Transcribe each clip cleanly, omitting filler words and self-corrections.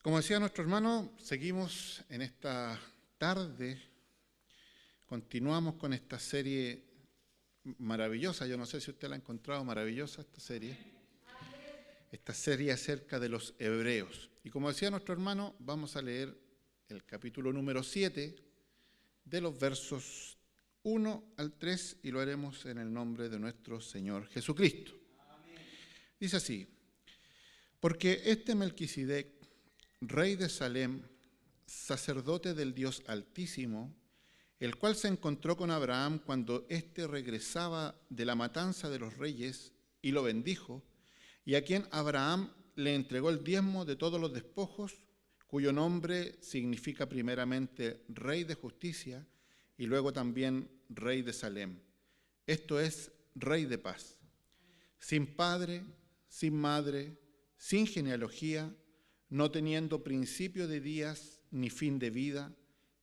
Como decía nuestro hermano, seguimos en esta tarde, continuamos con esta serie maravillosa. Yo no sé si usted la ha encontrado maravillosa, esta serie acerca de los hebreos. Y como decía nuestro hermano, vamos a leer el capítulo número 7 de los versos 1 al 3 y lo haremos en el nombre de nuestro Señor Jesucristo. Dice así: porque este Melquisedec, rey de Salem, sacerdote del Dios Altísimo, el cual se encontró con Abraham cuando éste regresaba de la matanza de los reyes y lo bendijo, y a quien Abraham le entregó el diezmo de todos los despojos, cuyo nombre significa primeramente Rey de Justicia y luego también Rey de Salem, esto es, Rey de Paz, sin padre, sin madre, sin genealogía, no teniendo principio de días ni fin de vida,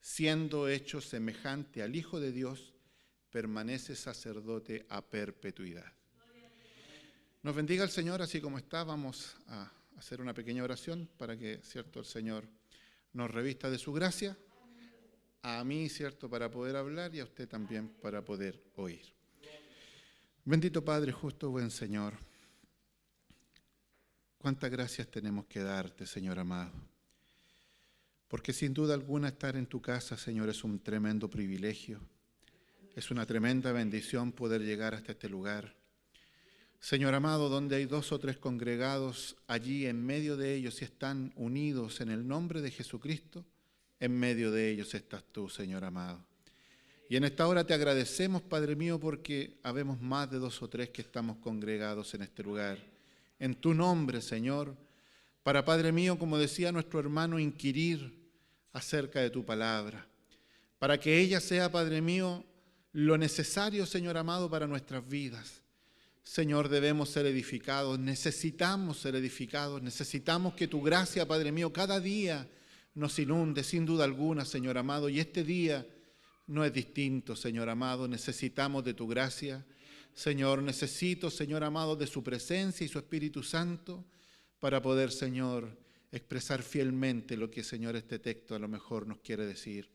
siendo hecho semejante al Hijo de Dios, permanece sacerdote a perpetuidad. Nos bendiga el Señor, así como está. Vamos a hacer una pequeña oración para que, cierto, el Señor nos revista de su gracia, a mí, cierto, para poder hablar y a usted también para poder oír. Bendito Padre, justo, buen Señor, cuántas gracias tenemos que darte, Señor amado, porque sin duda alguna estar en tu casa, Señor, es un tremendo privilegio, es una tremenda bendición poder llegar hasta este lugar. Señor amado, donde hay 2 o 3 congregados, allí en medio de ellos, si están unidos en el nombre de Jesucristo, en medio de ellos estás tú, Señor amado. Y en esta hora te agradecemos, Padre mío, porque habemos más de 2 o 3 que estamos congregados en este lugar. En tu nombre, Señor, para, Padre mío, como decía nuestro hermano, inquirir acerca de tu palabra, para que ella sea, Padre mío, lo necesario, Señor amado, para nuestras vidas. Señor, debemos ser edificados, necesitamos ser edificados, necesitamos que tu gracia, Padre mío, cada día nos inunde, sin duda alguna, Señor amado, y este día no es distinto, Señor amado, necesitamos de tu gracia. Señor, necesito, Señor amado, de su presencia y su Espíritu Santo para poder, Señor, expresar fielmente lo que, Señor, este texto a lo mejor nos quiere decir.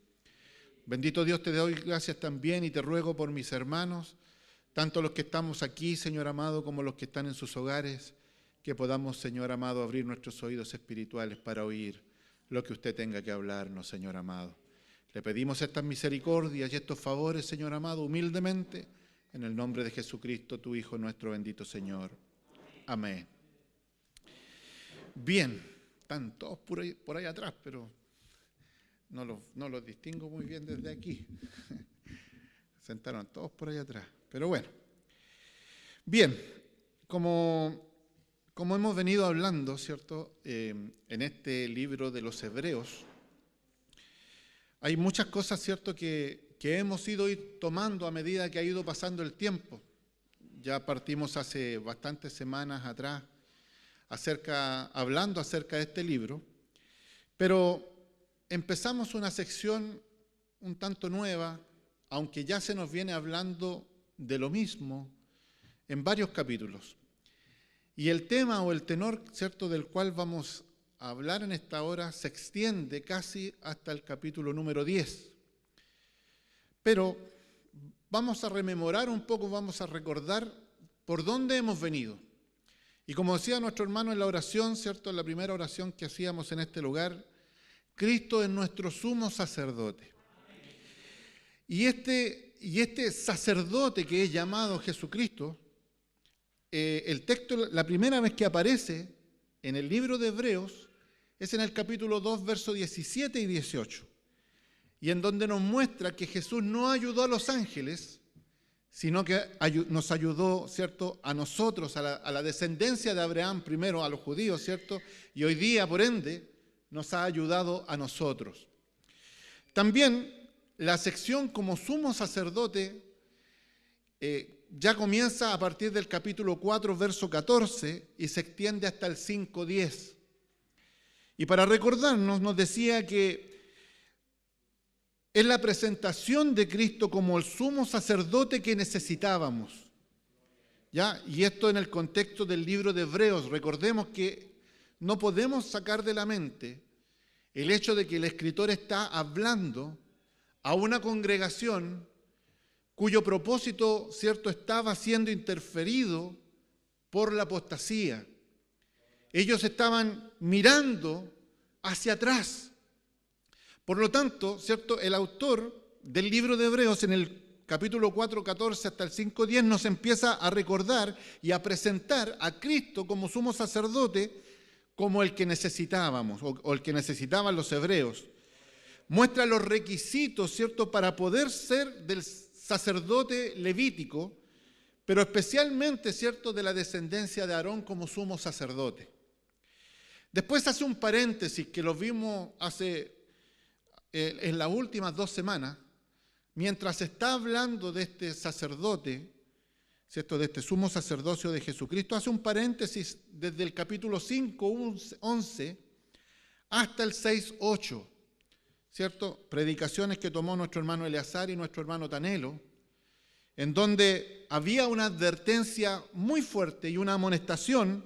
Bendito Dios, te doy gracias también y te ruego por mis hermanos, tanto los que estamos aquí, Señor amado, como los que están en sus hogares, que podamos, Señor amado, abrir nuestros oídos espirituales para oír lo que usted tenga que hablarnos, Señor amado. Le pedimos estas misericordias y estos favores, Señor amado, humildemente, en el nombre de Jesucristo, tu Hijo, nuestro bendito Señor. Amén. Bien, están todos por ahí atrás, pero no los distingo muy bien desde aquí. Sentaron todos por ahí atrás. Pero bueno, bien, como hemos venido hablando, ¿cierto? En este libro de los Hebreos, hay muchas cosas, ¿cierto?, que hemos ido tomando a medida que ha ido pasando el tiempo. Ya partimos hace bastantes semanas atrás hablando acerca de este libro, pero empezamos una sección un tanto nueva, aunque ya se nos viene hablando de lo mismo en varios capítulos. Y el tema o el tenor, ¿cierto?, del cual vamos a hablar en esta hora se extiende casi hasta el capítulo número 10. Pero vamos a rememorar un poco, vamos a recordar por dónde hemos venido. Y como decía nuestro hermano en la oración, ¿cierto?, en la primera oración que hacíamos en este lugar, Cristo es nuestro sumo sacerdote. Y este sacerdote que es llamado Jesucristo, el texto, la primera vez que aparece en el libro de Hebreos, es en el capítulo 2, versos 17 y 18, y en donde nos muestra que Jesús no ayudó a los ángeles, sino que nos ayudó, ¿cierto?, a nosotros, a la descendencia de Abraham, primero a los judíos, ¿cierto?, y hoy día, por ende, nos ha ayudado a nosotros. También la sección como sumo sacerdote ya comienza a partir del capítulo 4, verso 14, y se extiende hasta el 5:10. Y para recordarnos, nos decía que es la presentación de Cristo como el sumo sacerdote que necesitábamos. ¿Ya? Y esto en el contexto del libro de Hebreos. Recordemos que no podemos sacar de la mente el hecho de que el escritor está hablando a una congregación cuyo propósito, ¿cierto?, estaba siendo interferido por la apostasía. Ellos estaban mirando hacia atrás. Por lo tanto, ¿cierto?, el autor del libro de Hebreos en el capítulo 4:14 hasta el 5:10 nos empieza a recordar y a presentar a Cristo como sumo sacerdote, como el que necesitábamos o el que necesitaban los hebreos. Muestra los requisitos, ¿cierto?, para poder ser del sacerdote levítico, pero especialmente, ¿cierto?, de la descendencia de Aarón como sumo sacerdote. Después hace un paréntesis que lo vimos en las últimas 2 semanas, mientras está hablando de este sacerdote, ¿cierto?, de este sumo sacerdocio de Jesucristo, hace un paréntesis desde el capítulo 5:11 hasta el 6:8, ¿cierto? Predicaciones que tomó nuestro hermano Eleazar y nuestro hermano Tanelo, en donde había una advertencia muy fuerte y una amonestación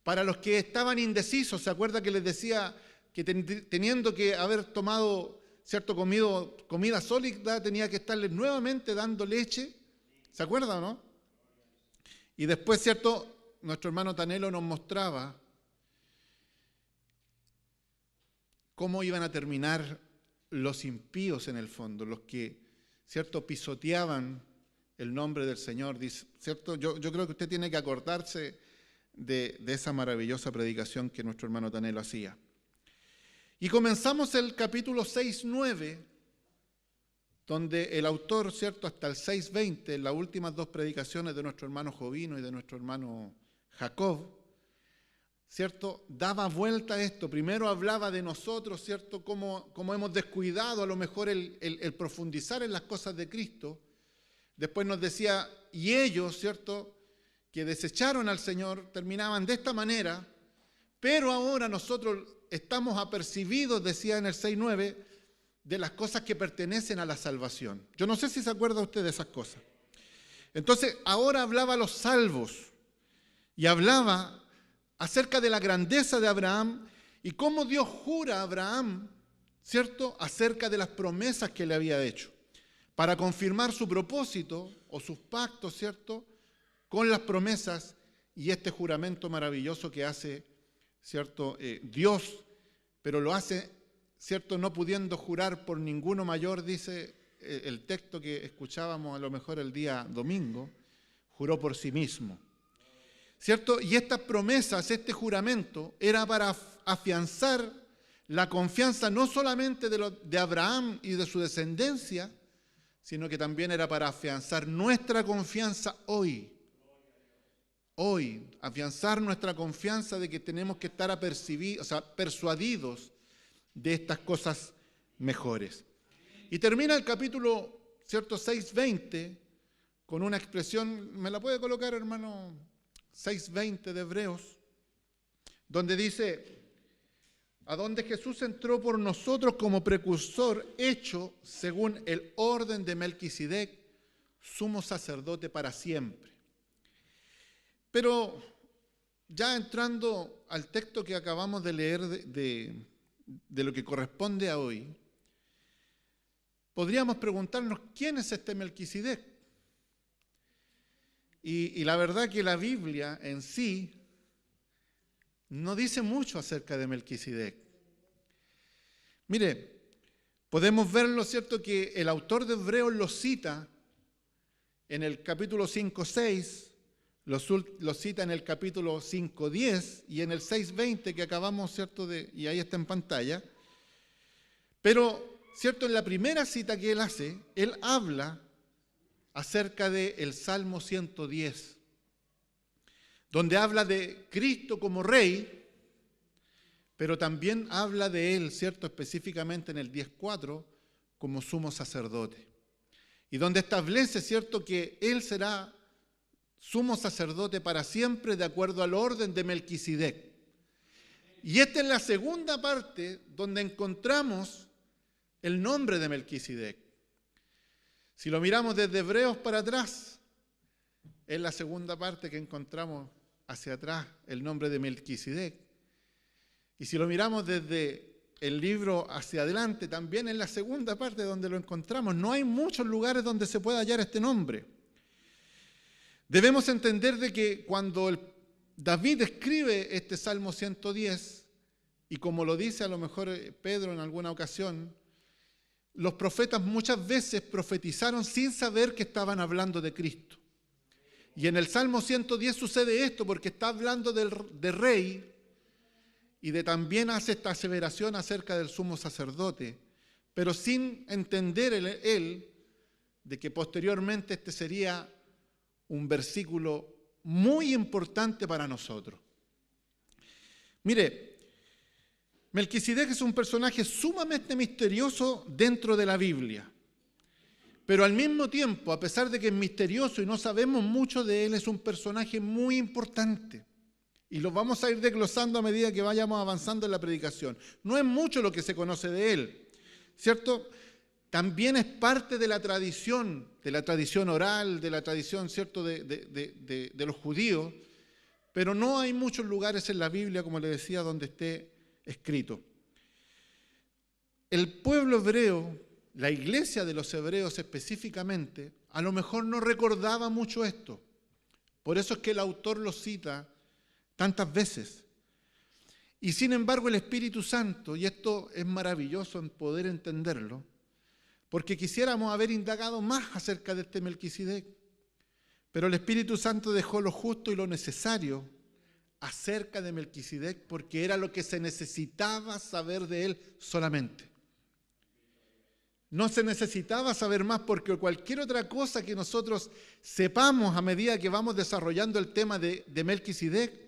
para los que estaban indecisos. ¿Se acuerda que les decía que teniendo que haber tomado, ¿cierto?, comida sólida, tenía que estarles nuevamente dando leche? ¿Se acuerda o no? Y después, ¿cierto?, nuestro hermano Tanelo nos mostraba cómo iban a terminar los impíos en el fondo, los que, ¿cierto?, pisoteaban el nombre del Señor, ¿cierto? Yo creo que usted tiene que acordarse de esa maravillosa predicación que nuestro hermano Tanelo hacía. Y comenzamos el capítulo 6:9, donde el autor, ¿cierto?, hasta el 6:20, las últimas 2 predicaciones de nuestro hermano Jovino y de nuestro hermano Jacob, ¿cierto?, daba vuelta a esto. Primero hablaba de nosotros, ¿cierto?, cómo hemos descuidado a lo mejor el profundizar en las cosas de Cristo. Después nos decía, y ellos, ¿cierto?, que desecharon al Señor, terminaban de esta manera, pero ahora nosotros estamos apercibidos, decía en el 6:9, de las cosas que pertenecen a la salvación. Yo no sé si se acuerda usted de esas cosas. Entonces, ahora hablaba a los salvos y hablaba acerca de la grandeza de Abraham y cómo Dios jura a Abraham, ¿cierto?, acerca de las promesas que le había hecho, para confirmar su propósito o sus pactos, ¿cierto?, con las promesas y este juramento maravilloso que hace, ¿cierto?, Dios, pero lo hace, ¿cierto?, no pudiendo jurar por ninguno mayor, dice el texto que escuchábamos a lo mejor el día domingo, juró por sí mismo, ¿cierto? Y estas promesas, este juramento, era para afianzar la confianza no solamente de Abraham y de su descendencia, sino que también era para afianzar nuestra confianza hoy, afianzar nuestra confianza de que tenemos que estar persuadidos de estas cosas mejores. Y termina el capítulo, ¿cierto?, 6:20 con una expresión, ¿me la puede colocar, hermano? 6:20 de Hebreos, donde dice, a donde Jesús entró por nosotros como precursor hecho según el orden de Melquisedec, sumo sacerdote para siempre. Pero ya entrando al texto que acabamos de leer de lo que corresponde a hoy, podríamos preguntarnos, ¿quién es este Melquisedec? Y la verdad que la Biblia en sí no dice mucho acerca de Melquisedec. Mire, podemos verlo, ¿cierto?, que el autor de Hebreos lo cita en el capítulo 5:6, lo cita en el capítulo 5:10 y en el 6:20 que acabamos, ¿cierto?, y ahí está en pantalla. Pero, ¿cierto?, en la primera cita que él hace, él habla acerca del Salmo 110, donde habla de Cristo como Rey, pero también habla de Él, ¿cierto?, específicamente en el 10:4, como sumo sacerdote. Y donde establece, ¿cierto?, que Él será sumo sacerdote para siempre de acuerdo al orden de Melquisedec. Y esta es la segunda parte donde encontramos el nombre de Melquisedec. Si lo miramos desde Hebreos para atrás, es la segunda parte que encontramos hacia atrás, el nombre de Melquisedec. Y si lo miramos desde el libro hacia adelante, también en la segunda parte donde lo encontramos, no hay muchos lugares donde se pueda hallar este nombre. Debemos entender de que cuando David escribe este Salmo 110, y como lo dice a lo mejor Pedro en alguna ocasión, los profetas muchas veces profetizaron sin saber que estaban hablando de Cristo. Y en el Salmo 110 sucede esto porque está hablando de rey y también hace esta aseveración acerca del sumo sacerdote, pero sin entender él de que posteriormente este sería un versículo muy importante para nosotros. Mire, Melquisedec es un personaje sumamente misterioso dentro de la Biblia, pero al mismo tiempo, a pesar de que es misterioso y no sabemos mucho de él, es un personaje muy importante. Y lo vamos a ir desglosando a medida que vayamos avanzando en la predicación. No es mucho lo que se conoce de él, ¿cierto? También es parte de la tradición oral, de la tradición, ¿cierto?, de los judíos, pero no hay muchos lugares en la Biblia, como le decía, donde esté escrito. El pueblo hebreo, la iglesia de los hebreos específicamente, a lo mejor no recordaba mucho esto. Por eso es que el autor lo cita tantas veces. Y sin embargo el Espíritu Santo, y esto es maravilloso en poder entenderlo, porque quisiéramos haber indagado más acerca de este Melquisedec, pero el Espíritu Santo dejó lo justo y lo necesario acerca de Melquisedec, porque era lo que se necesitaba saber de él solamente. No se necesitaba saber más, porque cualquier otra cosa que nosotros sepamos a medida que vamos desarrollando el tema de Melquisedec,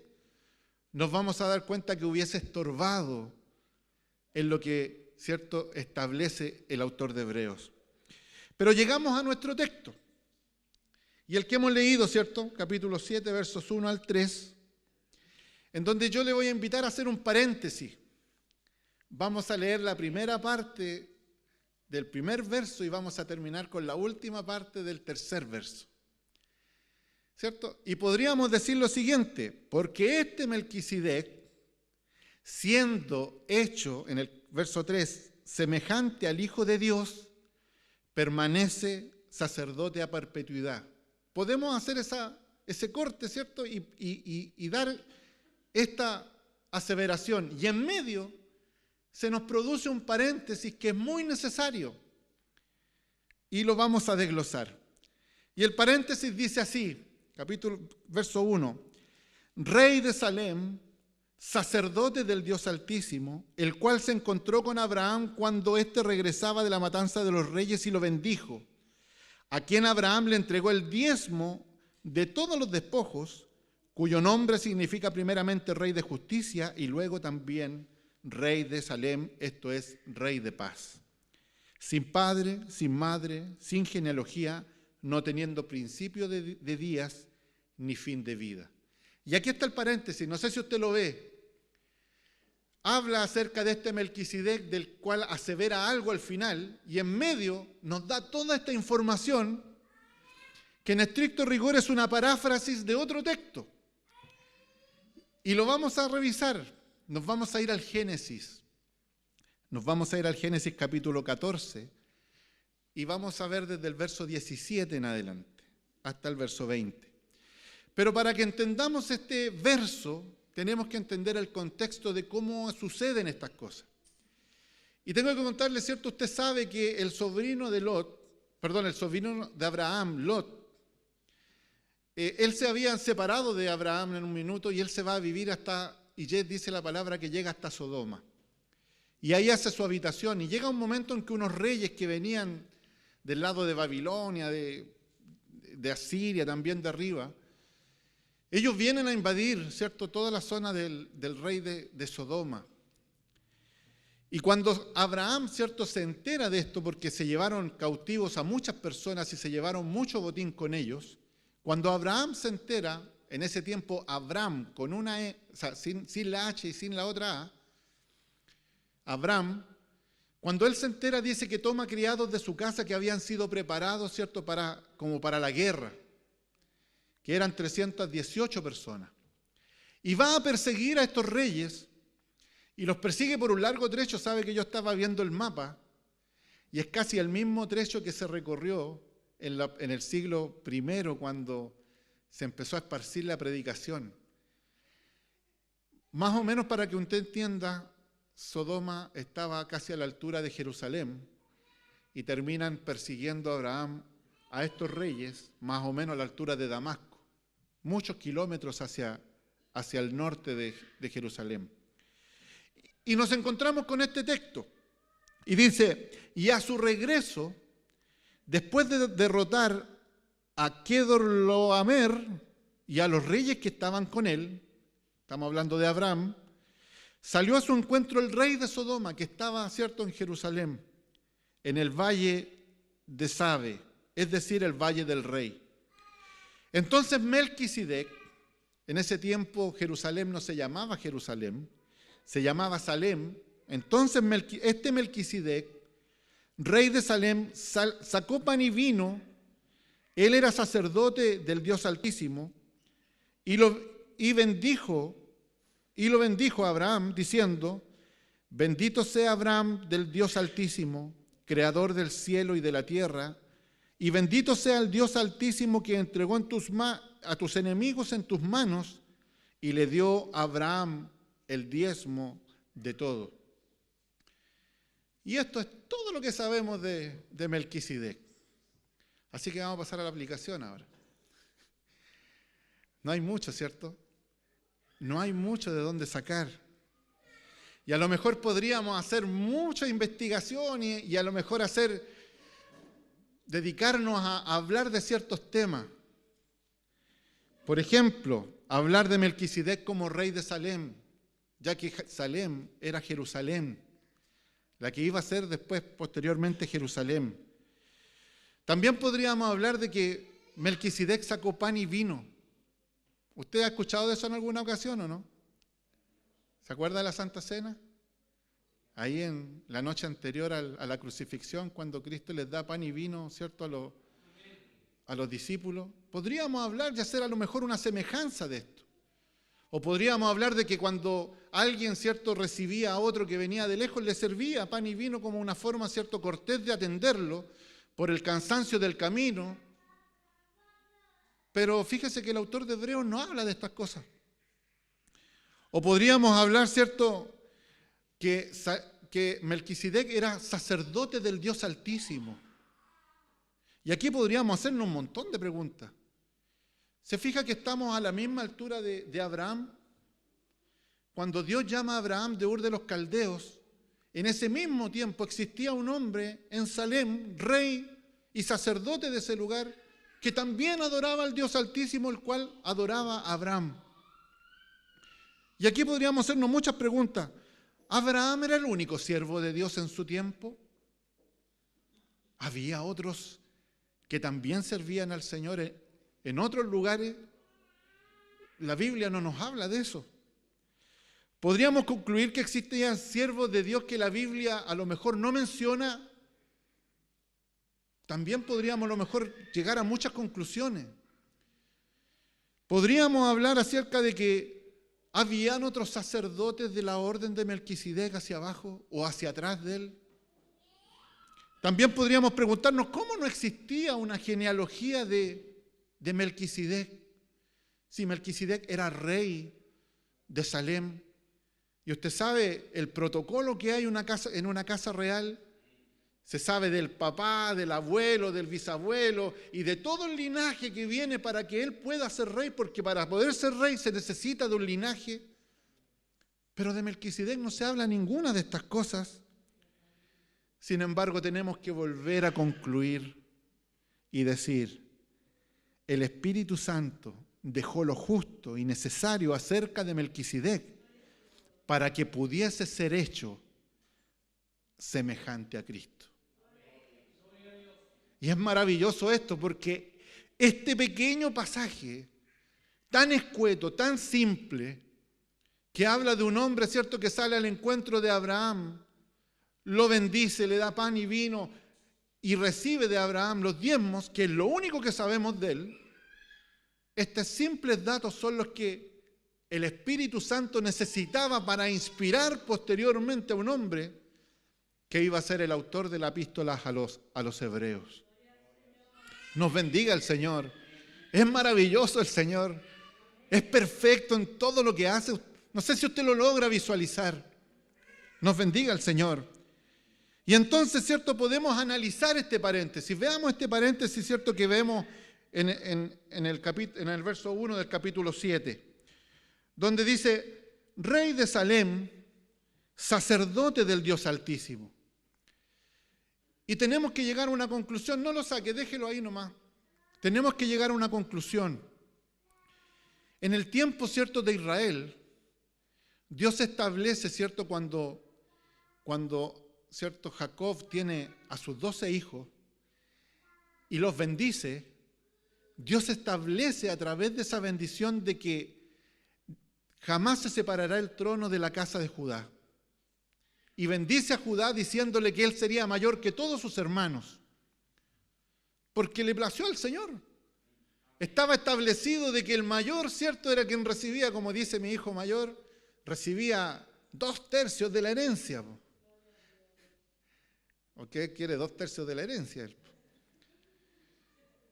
nos vamos a dar cuenta que hubiese estorbado en lo que, ¿cierto?, establece el autor de Hebreos. Pero llegamos a nuestro texto, y el que hemos leído, ¿cierto?, capítulo 7, versos 1 al 3, en donde yo le voy a invitar a hacer un paréntesis. Vamos a leer la primera parte del primer verso y vamos a terminar con la última parte del tercer verso, ¿cierto? Y podríamos decir lo siguiente: porque este Melquisedec, siendo hecho, en el verso 3, semejante al Hijo de Dios, permanece sacerdote a perpetuidad. Podemos hacer ese corte, ¿cierto? Y dar esta aseveración. Y en medio se nos produce un paréntesis que es muy necesario. Y lo vamos a desglosar. Y el paréntesis dice así, verso 1. Rey de Salem, sacerdote del Dios Altísimo, el cual se encontró con Abraham cuando éste regresaba de la matanza de los reyes y lo bendijo, a quien Abraham le entregó el diezmo de todos los despojos, cuyo nombre significa primeramente Rey de Justicia y luego también Rey de Salem, esto es, Rey de Paz. Sin padre, sin madre, sin genealogía, no teniendo principio de días ni fin de vida. Y aquí está el paréntesis, no sé si usted lo ve. Habla acerca de este Melquisedec, del cual asevera algo al final, y en medio nos da toda esta información que en estricto rigor es una paráfrasis de otro texto. Y lo vamos a revisar. Nos vamos a ir al Génesis. Nos vamos a ir al Génesis capítulo 14 y vamos a ver desde el verso 17 en adelante hasta el verso 20. Pero para que entendamos este verso, tenemos que entender el contexto de cómo suceden estas cosas. Y tengo que contarle, ¿cierto? Usted sabe que el sobrino de Abraham, Lot, él se había separado de Abraham en un minuto y él se va a vivir y dice la palabra que llega hasta Sodoma. Y ahí hace su habitación. Y llega un momento en que unos reyes que venían del lado de Babilonia, de Asiria, también de arriba, ellos vienen a invadir, ¿cierto?, toda la zona del rey de Sodoma. Y cuando Abraham, ¿cierto?, se entera de esto, porque se llevaron cautivos a muchas personas y se llevaron mucho botín con ellos, cuando Abraham se entera, en ese tiempo Abram, con una E, o sea, sin la H y sin la otra A, Abram, cuando él se entera, dice que toma criados de su casa que habían sido preparados, ¿cierto?, como para la guerra, que eran 318 personas. Y va a perseguir a estos reyes y los persigue por un largo trecho. Sabe que yo estaba viendo el mapa, y es casi el mismo trecho que se recorrió en el siglo I, cuando se empezó a esparcir la predicación. Más o menos, para que usted entienda, Sodoma estaba casi a la altura de Jerusalén, y terminan persiguiendo a Abraham, a estos reyes, más o menos a la altura de Damasco, muchos kilómetros hacia el norte de Jerusalén. Y nos encontramos con este texto, y dice: y a su regreso, después de derrotar a Kedorlaomer y a los reyes que estaban con él, estamos hablando de Abraham, salió a su encuentro el rey de Sodoma, que estaba, cierto, en Jerusalén, en el valle de Sabe, es decir, el valle del rey. Entonces Melquisedec, en ese tiempo Jerusalén no se llamaba Jerusalén, se llamaba Salem. Entonces este Melquisedec, rey de Salem, sacó pan y vino. Él era sacerdote del Dios Altísimo, y lo bendijo a Abraham, diciendo: bendito sea Abraham del Dios Altísimo, creador del cielo y de la tierra, y bendito sea el Dios Altísimo que entregó a tus enemigos en tus manos, y le dio a Abraham el diezmo de todo. Y esto es todo lo que sabemos de Melquisedec. Así que vamos a pasar a la aplicación ahora. No hay mucho, ¿cierto? No hay mucho de dónde sacar. Y a lo mejor podríamos hacer mucha investigación y a lo mejor dedicarnos a hablar de ciertos temas. Por ejemplo, hablar de Melquisedec como rey de Salem, ya que Salem era Jerusalén, la que iba a ser después, posteriormente, Jerusalén. También podríamos hablar de que Melquisedec sacó pan y vino. ¿Usted ha escuchado de eso en alguna ocasión o no? ¿Se acuerda de la Santa Cena? Ahí en la noche anterior a la crucifixión, cuando Cristo les da pan y vino, ¿cierto?, a los discípulos. Podríamos hablar y hacer a lo mejor una semejanza de esto. O podríamos hablar de que cuando alguien, ¿cierto?, recibía a otro que venía de lejos, le servía pan y vino como una forma, ¿cierto?, cortés de atenderlo por el cansancio del camino. Pero fíjese que el autor de Hebreos no habla de estas cosas. O podríamos hablar, ¿cierto?, que Melquisedec era sacerdote del Dios Altísimo. Y aquí podríamos hacernos un montón de preguntas. ¿Se fija que estamos a la misma altura de Abraham? Cuando Dios llama a Abraham de Ur de los Caldeos, en ese mismo tiempo existía un hombre en Salem, rey y sacerdote de ese lugar, que también adoraba al Dios Altísimo, el cual adoraba a Abraham. Y aquí podríamos hacernos muchas preguntas. ¿Abraham era el único siervo de Dios en su tiempo? ¿Había otros que también servían al Señor en otros lugares? La Biblia no nos habla de eso. ¿Podríamos concluir que existían siervos de Dios que la Biblia a lo mejor no menciona? También podríamos a lo mejor llegar a muchas conclusiones. Podríamos hablar acerca de que ¿habían otros sacerdotes de la orden de Melquisedec hacia abajo o hacia atrás de él? También podríamos preguntarnos cómo no existía una genealogía de Melquisedec, si Melquisedec era rey de Salem. Y usted sabe el protocolo que hay en una casa real. Se sabe del papá, del abuelo, del bisabuelo y de todo el linaje que viene para que él pueda ser rey, porque para poder ser rey se necesita de un linaje. Pero de Melquisedec no se habla ninguna de estas cosas. Sin embargo, tenemos que volver a concluir y decir: el Espíritu Santo dejó lo justo y necesario acerca de Melquisedec para que pudiese ser hecho semejante a Cristo. Y es maravilloso esto, porque este pequeño pasaje, tan escueto, tan simple, que habla de un hombre, ¿cierto?, que sale al encuentro de Abraham, lo bendice, le da pan y vino, y recibe de Abraham los diezmos, que es lo único que sabemos de él. Estos simples datos son los que el Espíritu Santo necesitaba para inspirar posteriormente a un hombre que iba a ser el autor de la epístola a los hebreos. Nos bendiga el Señor. Es maravilloso el Señor. Es perfecto en todo lo que hace. No sé si usted lo logra visualizar. Nos bendiga el Señor. Y entonces, ¿cierto? Podemos analizar este paréntesis. Veamos este paréntesis, ¿cierto? Que vemos en el verso 1 del capítulo 7. Donde dice, rey de Salem, sacerdote del Dios Altísimo. Y tenemos que llegar a una conclusión. No lo saque, déjelo ahí nomás. Tenemos que llegar a una conclusión. En el tiempo, ¿cierto?, de Israel, Dios establece, ¿cierto?, cuando ¿cierto?, Jacob tiene a sus 12 hijos y los bendice, Dios establece a través de esa bendición de que jamás se separará el trono de la casa de Judá. Y bendice a Judá diciéndole que él sería mayor que todos sus hermanos, porque le plació al Señor. Estaba establecido de que el mayor, ¿cierto?, era quien recibía, como dice mi hijo mayor, recibía 2/3 de la herencia. ¿O qué quiere 2/3 de la herencia?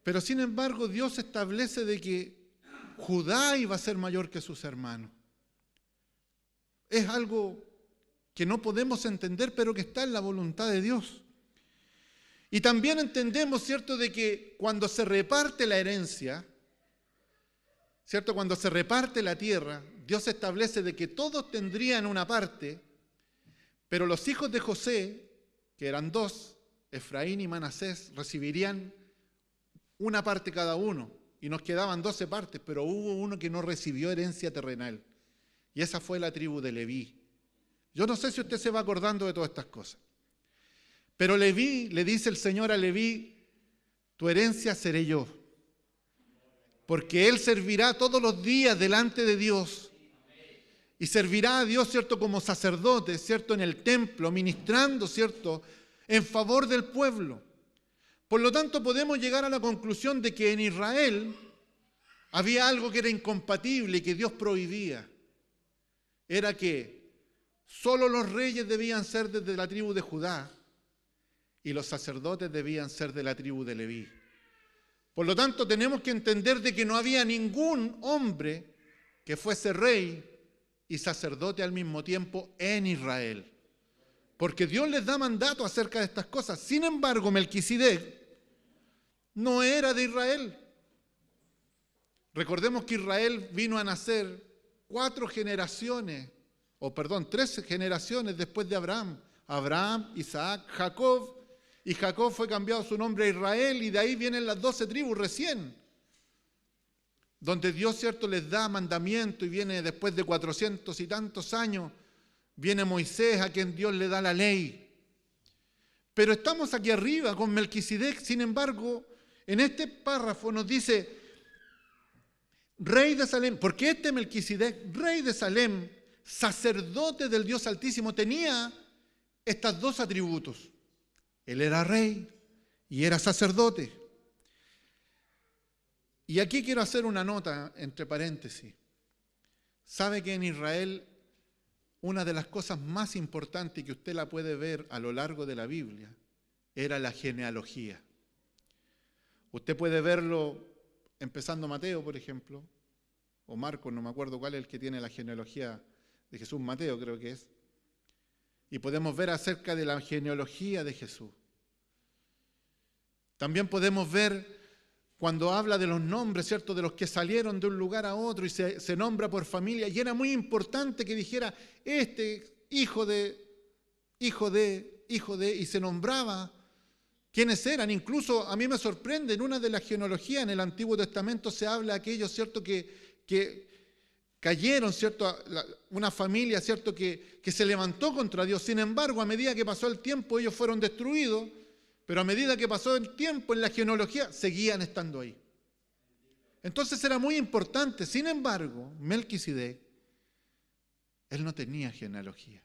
Pero sin embargo, Dios establece de que Judá iba a ser mayor que sus hermanos. Es algo que no podemos entender, pero que está en la voluntad de Dios. Y también entendemos, ¿cierto?, de que cuando se reparte la herencia, ¿cierto?, cuando se reparte la tierra, Dios establece de que todos tendrían una parte, pero los hijos de José, que eran 2, Efraín y Manasés, recibirían una parte cada uno, y nos quedaban 12 partes, pero hubo uno que no recibió herencia terrenal, y esa fue la tribu de Leví. Yo no sé si usted se va acordando de todas estas cosas. Pero Leví, le dice el Señor a Leví, tu herencia seré yo, porque él servirá todos los días delante de Dios y servirá a Dios, ¿cierto?, como sacerdote, ¿cierto?, en el templo, ministrando, ¿cierto?, en favor del pueblo. Por lo tanto, podemos llegar a la conclusión de que en Israel había algo que era incompatible y que Dios prohibía. Era que solo los reyes debían ser desde la tribu de Judá y los sacerdotes debían ser de la tribu de Leví. Por lo tanto, tenemos que entender de que no había ningún hombre que fuese rey y sacerdote al mismo tiempo en Israel, porque Dios les da mandato acerca de estas cosas. Sin embargo, Melquisedec no era de Israel. Recordemos que Israel vino a nacer 3 generaciones después de Abraham. Abraham, Isaac, Jacob, y Jacob fue cambiado su nombre a Israel, y de ahí vienen las 12 tribus recién, donde Dios, ¿cierto?, les da mandamiento, y viene después de 400 y tantos años, viene Moisés a quien Dios le da la ley. Pero estamos aquí arriba con Melquisedec. Sin embargo, en este párrafo nos dice, rey de Salem, porque este Melquisedec, rey de Salem, sacerdote del Dios Altísimo, tenía estos 2 atributos. Él era rey y era sacerdote. Y aquí quiero hacer una nota entre paréntesis. ¿Sabe que en Israel una de las cosas más importantes que usted la puede ver a lo largo de la Biblia era la genealogía? Usted puede verlo empezando Mateo, por ejemplo, o Marcos, no me acuerdo cuál es el que tiene la genealogía de Jesús, Mateo creo que es. Y podemos ver acerca de la genealogía de Jesús. También podemos ver cuando habla de los nombres, ¿cierto?, de los que salieron de un lugar a otro y se nombra por familia. Y era muy importante que dijera, hijo de, y se nombraba quiénes eran. Incluso a mí me sorprende, en una de las genealogías en el Antiguo Testamento se habla de aquellos, ¿cierto?, que cayeron, ¿cierto?, una familia, ¿cierto?, que se levantó contra Dios. Sin embargo, a medida que pasó el tiempo, ellos fueron destruidos, pero a medida que pasó el tiempo en la genealogía, seguían estando ahí. Entonces era muy importante. Sin embargo, Melquisedec, él no tenía genealogía.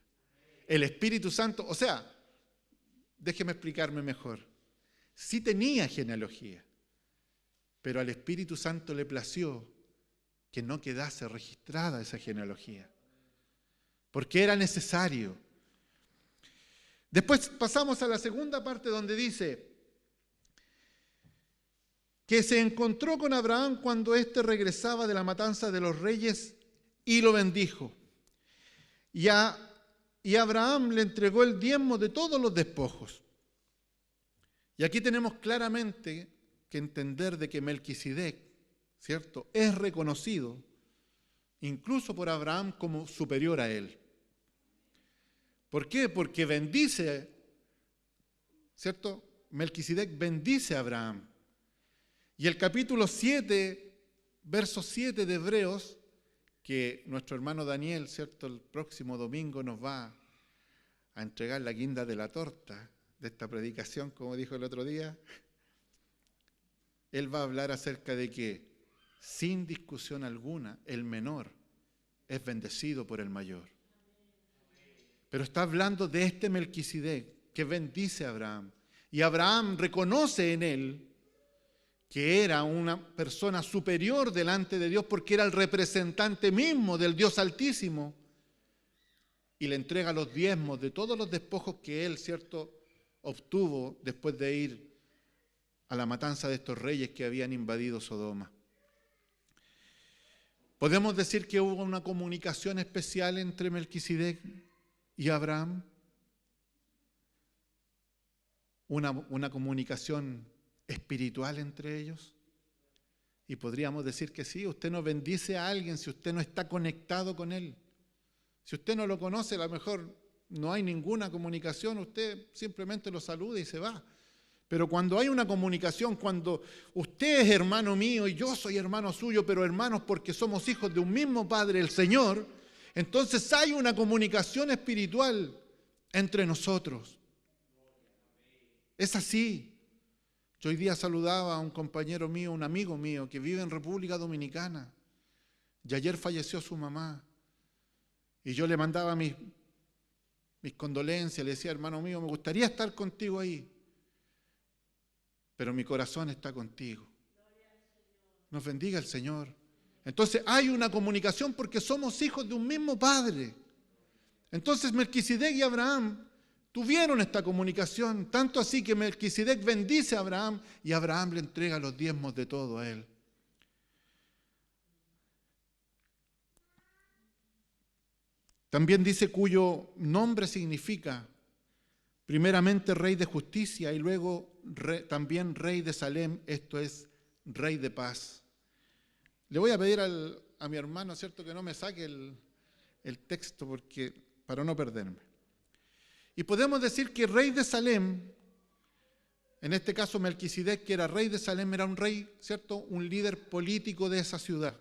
El Espíritu Santo, o sea, déjeme explicarme mejor. Sí tenía genealogía, pero al Espíritu Santo le plació que no quedase registrada esa genealogía, porque era necesario. Después pasamos a la segunda parte donde dice que se encontró con Abraham cuando éste regresaba de la matanza de los reyes y lo bendijo. Y Abraham le entregó el diezmo de todos los despojos. Y aquí tenemos claramente que entender de que Melquisedec, ¿cierto?, es reconocido incluso por Abraham como superior a él. ¿Por qué? Porque bendice, ¿cierto? Melquisedec bendice a Abraham. Y el capítulo 7, verso 7 de Hebreos, que nuestro hermano Daniel, ¿cierto?, el próximo domingo nos va a entregar la guinda de la torta de esta predicación, como dijo el otro día. Él va a hablar acerca de que, sin discusión alguna, el menor es bendecido por el mayor. Pero está hablando de este Melquisedec que bendice a Abraham. Y Abraham reconoce en él que era una persona superior delante de Dios porque era el representante mismo del Dios Altísimo. Y le entrega los diezmos de todos los despojos que él, ¿cierto?, obtuvo después de ir a la matanza de estos reyes que habían invadido Sodoma. ¿Podemos decir que hubo una comunicación especial entre Melquisedec y Abraham? Una comunicación espiritual entre ellos. Y podríamos decir que sí, usted no bendice a alguien si usted no está conectado con él. Si usted no lo conoce, a lo mejor no hay ninguna comunicación, usted simplemente lo saluda y se va. Pero cuando hay una comunicación, cuando usted es hermano mío y yo soy hermano suyo, pero hermanos porque somos hijos de un mismo Padre, el Señor, entonces hay una comunicación espiritual entre nosotros. Es así. Yo hoy día saludaba a un compañero mío, un amigo mío que vive en República Dominicana y ayer falleció su mamá. Y yo le mandaba mis condolencias, le decía, hermano mío, me gustaría estar contigo ahí, pero mi corazón está contigo. Nos bendiga el Señor. Entonces hay una comunicación porque somos hijos de un mismo Padre. Entonces Melquisedec y Abraham tuvieron esta comunicación, tanto así que Melquisedec bendice a Abraham y Abraham le entrega los diezmos de todo a él. También dice cuyo nombre significa primeramente Rey de Justicia y luego también Rey de Salem, esto es Rey de Paz. Le voy a pedir a mi hermano, ¿cierto?, que no me saque el texto para no perderme. Y podemos decir que Rey de Salem, en este caso Melquisedec, que era Rey de Salem, era un rey, ¿cierto?, un líder político de esa ciudad.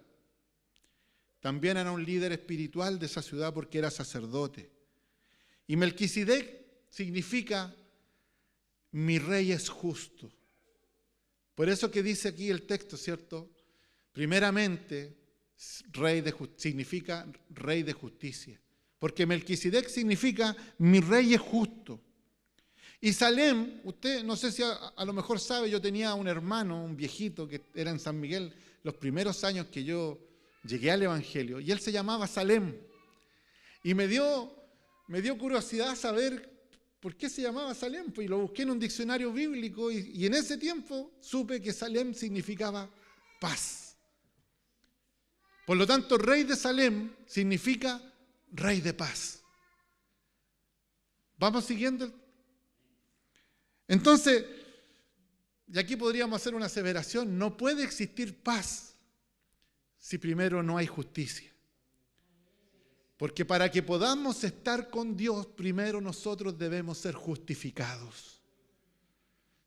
También era un líder espiritual de esa ciudad porque era sacerdote. Y Melquisedec significa mi rey es justo. Por eso que dice aquí el texto, ¿cierto? Primeramente, significa rey de justicia. Porque Melquisedec significa mi rey es justo. Y Salem, usted no sé si a lo mejor sabe, yo tenía un hermano, un viejito que era en San Miguel los primeros años que yo llegué al Evangelio, y él se llamaba Salem. Y me dio curiosidad saber por qué se llamaba Salem, pues, y lo busqué en un diccionario bíblico, y en ese tiempo supe que Salem significaba paz. Por lo tanto, Rey de Salem significa Rey de paz. ¿Vamos siguiendo? Entonces, y aquí podríamos hacer una aseveración, no puede existir paz si primero no hay justicia. Porque para que podamos estar con Dios, primero nosotros debemos ser justificados.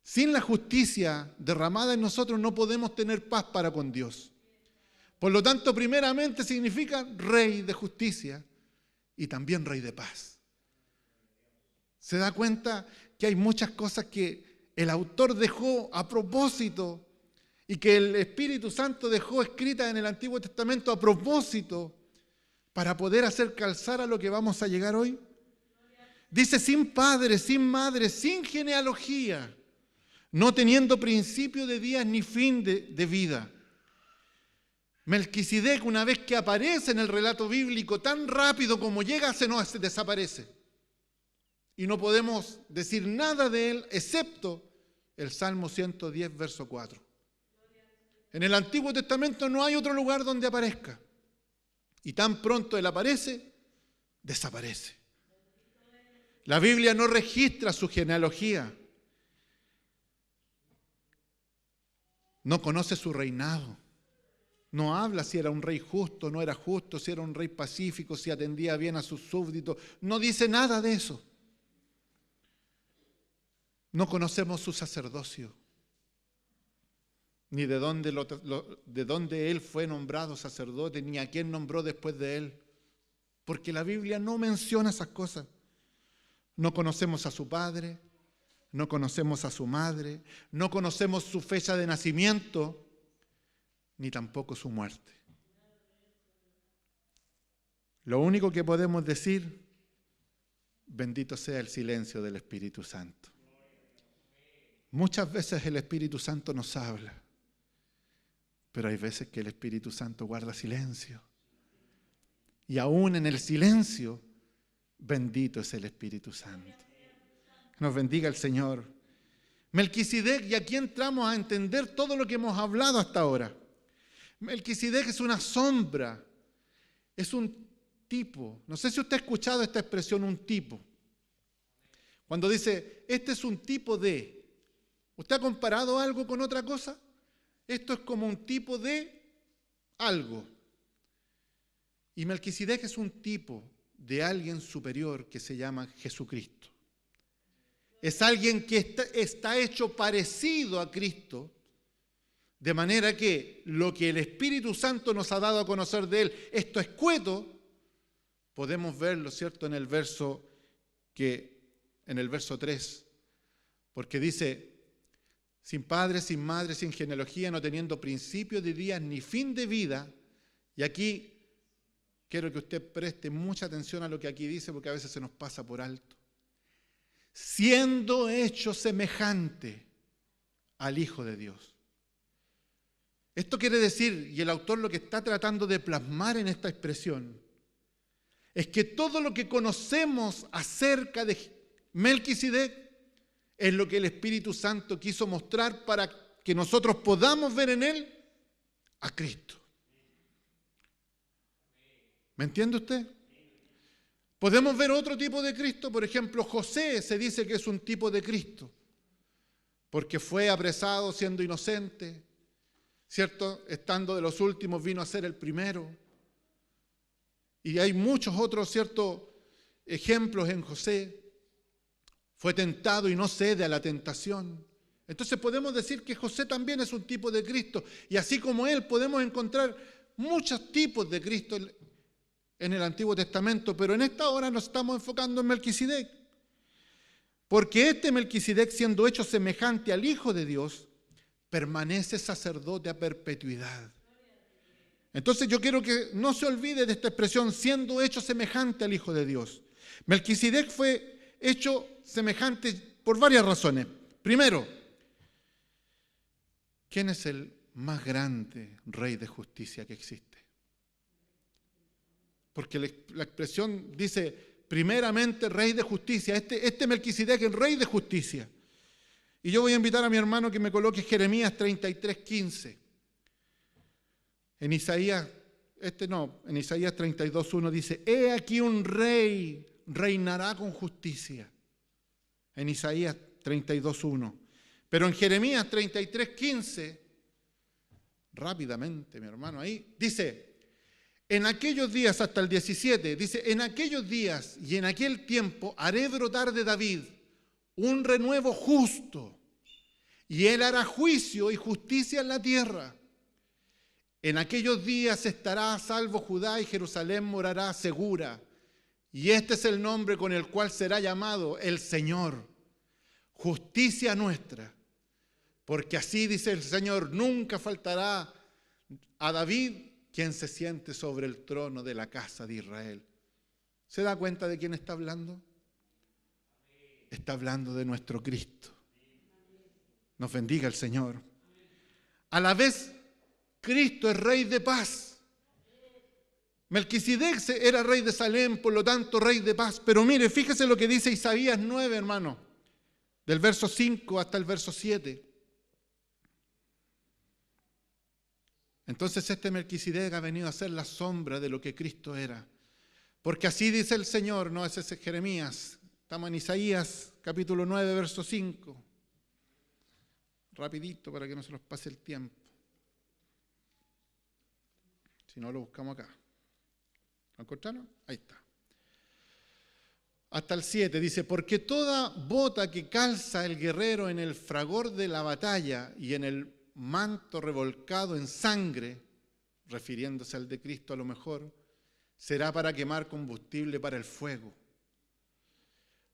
Sin la justicia derramada en nosotros no podemos tener paz para con Dios. Por lo tanto, primeramente significa Rey de justicia y también Rey de paz. ¿Se da cuenta que hay muchas cosas que el autor dejó a propósito y que el Espíritu Santo dejó escritas en el Antiguo Testamento a propósito para poder hacer calzar a lo que vamos a llegar hoy? Dice, sin padre, sin madre, sin genealogía, no teniendo principio de días ni fin de vida. Melquisedec, una vez que aparece en el relato bíblico, tan rápido como llega, se nos desaparece. Y no podemos decir nada de él, excepto el Salmo 110, verso 4. En el Antiguo Testamento no hay otro lugar donde aparezca. Y tan pronto él aparece, desaparece. La Biblia no registra su genealogía. No conoce su reinado. No habla si era un rey justo, no era justo, si era un rey pacífico, si atendía bien a sus súbditos. No dice nada de eso. No conocemos su sacerdocio, ni de dónde él fue nombrado sacerdote, ni a quién nombró después de él. Porque la Biblia no menciona esas cosas. No conocemos a su padre, no conocemos a su madre, no conocemos su fecha de nacimiento, ni tampoco su muerte. Lo único que podemos decir, bendito sea el silencio del Espíritu Santo. Muchas veces el Espíritu Santo nos habla, pero hay veces que el Espíritu Santo guarda silencio. Y aún en el silencio, bendito es el Espíritu Santo. Nos bendiga el Señor. Melquisedec, y aquí entramos a entender todo lo que hemos hablado hasta ahora. Melquisedec es una sombra, es un tipo. No sé si usted ha escuchado esta expresión, un tipo. Cuando dice, este es un tipo de. ¿Usted ha comparado algo con otra cosa? Esto es como un tipo de algo. Y Melquisedec es un tipo de alguien superior que se llama Jesucristo. Es alguien que está hecho parecido a Cristo, de manera que lo que el Espíritu Santo nos ha dado a conocer de él, esto escueto, podemos verlo, ¿cierto?, en el verso 3, porque dice, sin padre, sin madre, sin genealogía, no teniendo principio de días ni fin de vida. Y aquí quiero que usted preste mucha atención a lo que aquí dice, porque a veces se nos pasa por alto. Siendo hecho semejante al Hijo de Dios. Esto quiere decir, y el autor lo que está tratando de plasmar en esta expresión, es que todo lo que conocemos acerca de Melquisedec es lo que el Espíritu Santo quiso mostrar para que nosotros podamos ver en él a Cristo. ¿Me entiende usted? Podemos ver otro tipo de Cristo, por ejemplo, José se dice que es un tipo de Cristo, porque fue apresado siendo inocente, ¿cierto? Estando de los últimos vino a ser el primero. Y hay muchos otros, ¿cierto?, ejemplos en José. Fue tentado y no cede a la tentación. Entonces podemos decir que José también es un tipo de Cristo. Y así como él podemos encontrar muchos tipos de Cristo en el Antiguo Testamento, pero en esta hora nos estamos enfocando en Melquisedec. Porque este Melquisedec, siendo hecho semejante al Hijo de Dios, permanece sacerdote a perpetuidad. Entonces yo quiero que no se olvide de esta expresión, siendo hecho semejante al Hijo de Dios. Melquisedec fue hecho semejante por varias razones. Primero, ¿quién es el más grande rey de justicia que existe? Porque la expresión dice, primeramente rey de justicia. Este Melquisedec es el rey de justicia. Y yo voy a invitar a mi hermano que me coloque Jeremías 33:15. En Isaías 32:1 dice, he aquí un rey reinará con justicia. En Isaías 32:1. Pero en Jeremías 33:15, rápidamente, mi hermano, ahí dice, en aquellos días, hasta el 17, dice, en aquellos días y en aquel tiempo haré brotar de David un renuevo justo, y él hará juicio y justicia en la tierra. En aquellos días estará a salvo Judá y Jerusalén morará segura. Y este es el nombre con el cual será llamado el Señor, justicia nuestra. Porque así dice el Señor, nunca faltará a David quien se siente sobre el trono de la casa de Israel. ¿Se da cuenta de quién está hablando? Está hablando de nuestro Cristo. Nos bendiga el Señor. A la vez, Cristo es Rey de paz. Melquisedec era rey de Salem, por lo tanto rey de paz. Pero mire, fíjese lo que dice Isaías 9, hermano, del verso 5 hasta el verso 7. Entonces este Melquisedec ha venido a ser la sombra de lo que Cristo era. Porque así dice el Señor, no ese es Jeremías. Estamos en Isaías capítulo 9, verso 5. Rapidito para que no se nos pase el tiempo. Si no, lo buscamos acá. ¿Lo encontraron? Ahí está. Hasta el 7 dice, porque toda bota que calza el guerrero en el fragor de la batalla y en el manto revolcado en sangre, refiriéndose al de Cristo a lo mejor, será para quemar combustible para el fuego.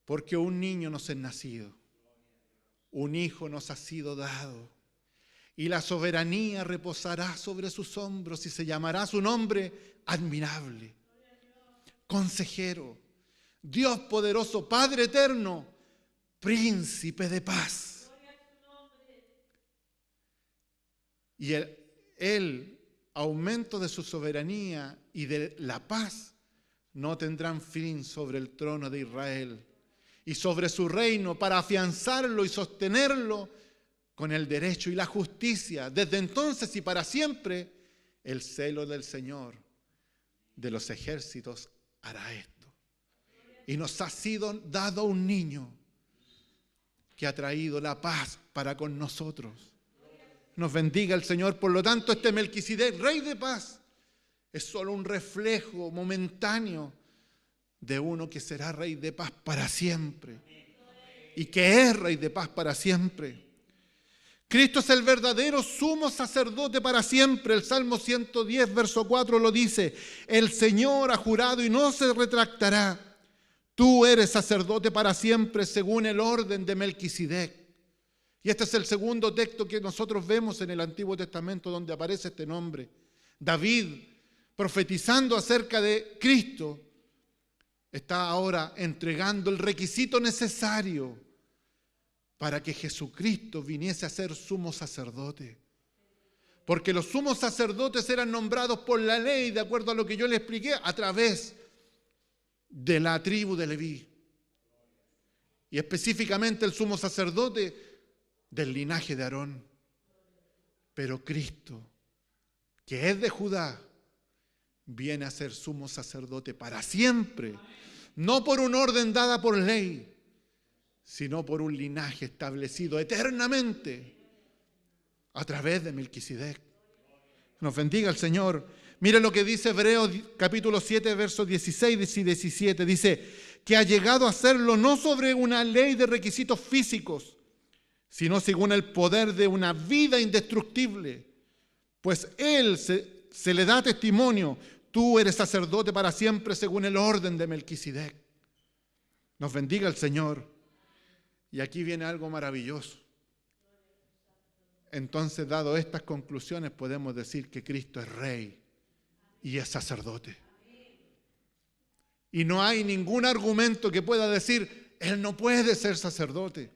Porque un niño nos es nacido, un hijo nos ha sido dado, y la soberanía reposará sobre sus hombros y se llamará su nombre admirable, consejero, Dios poderoso, Padre eterno, príncipe de paz. Y el aumento de su soberanía y de la paz no tendrán fin sobre el trono de Israel y sobre su reino para afianzarlo y sostenerlo con el derecho y la justicia. Desde entonces y para siempre, el celo del Señor de los ejércitos hará esto. Y nos ha sido dado un niño que ha traído la paz para con nosotros. Nos bendiga el Señor. Por lo tanto, este Melquisedec, rey de paz, es solo un reflejo momentáneo de uno que será rey de paz para siempre y que es rey de paz para siempre. Cristo es el verdadero sumo sacerdote para siempre. El Salmo 110, verso 4 lo dice. El Señor ha jurado y no se retractará. Tú eres sacerdote para siempre según el orden de Melquisedec. Y este es el segundo texto que nosotros vemos en el Antiguo Testamento donde aparece este nombre. David, profetizando acerca de Cristo, está ahora entregando el requisito necesario para que Jesucristo viniese a ser sumo sacerdote. Porque los sumos sacerdotes eran nombrados por la ley, de acuerdo a lo que yo le expliqué, a través de la tribu de Leví. Y específicamente el sumo sacerdote del linaje de Aarón. Pero Cristo, que es de Judá, viene a ser sumo sacerdote para siempre. No por un orden dada por ley, sino por un linaje establecido eternamente a través de Melquisedec. Nos bendiga el Señor. Mire lo que dice Hebreos capítulo 7, versos 16 y 17. Dice que ha llegado a hacerlo no sobre una ley de requisitos físicos, sino según el poder de una vida indestructible. Pues Él se le da testimonio. Tú eres sacerdote para siempre según el orden de Melquisedec. Nos bendiga el Señor. Y aquí viene algo maravilloso. Entonces, dado estas conclusiones, podemos decir que Cristo es Rey y es sacerdote. Y no hay ningún argumento que pueda decir, Él no puede ser sacerdote,